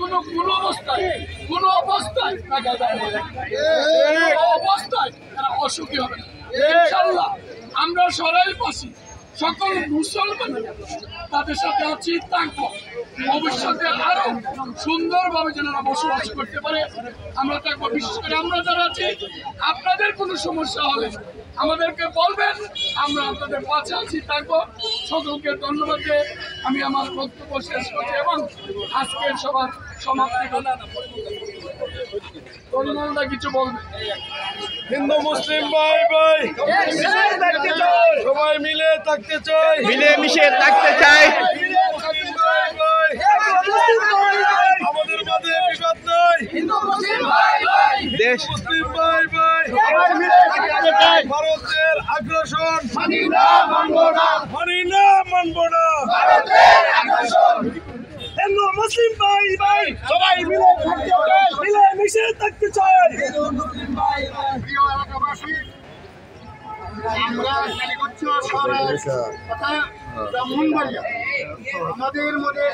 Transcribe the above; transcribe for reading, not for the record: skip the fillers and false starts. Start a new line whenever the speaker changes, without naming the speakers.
কোনো অবস্থায় তারা অসুখী হবে না। ইনশাআল্লাহ আমরা সরাইলবাসী সকল মুসলমান তাদের সাথে আছি, থাকবো। ভবিষ্যতে আরো সুন্দরভাবে যেন বসবাস করতে পারে আমরা থাকবো। বিশেষ করে আমরা যারা আছি, আপনাদের কোনো সমস্যা হলে আমাদেরকে বলবেন, আমরা আপনাদের পাশে আছি, থাকবো। সকলকে ধন্যবাদ দিয়ে আমি আমার বক্তব্য শেষ করছি এবং আজকের সবার সমাপ্তি করলাম। কিছু বলবেন?
হিন্দু মুসলিম ভাই ভাই সবাই মিলে থাকতে চাই,
মিলে মিশে থাকতে চাই।
আমাদের মাঝে বিবাদ নাই।
দেশ
মুসলিম ভাই ভাই ভারতের আগ্রাসন মানি না, মানবো না। হিন্দু মুসলিম ভাই ভাই সবাই মিলে থাকতে চাই, মিলে মিশে থাকতে চাই।
প্রিয় এলাকাবাসী, আমরা কালীগঞ্জ শহরের কথা ব্রাহ্মণবাড়িয়া আমাদের মধ্যে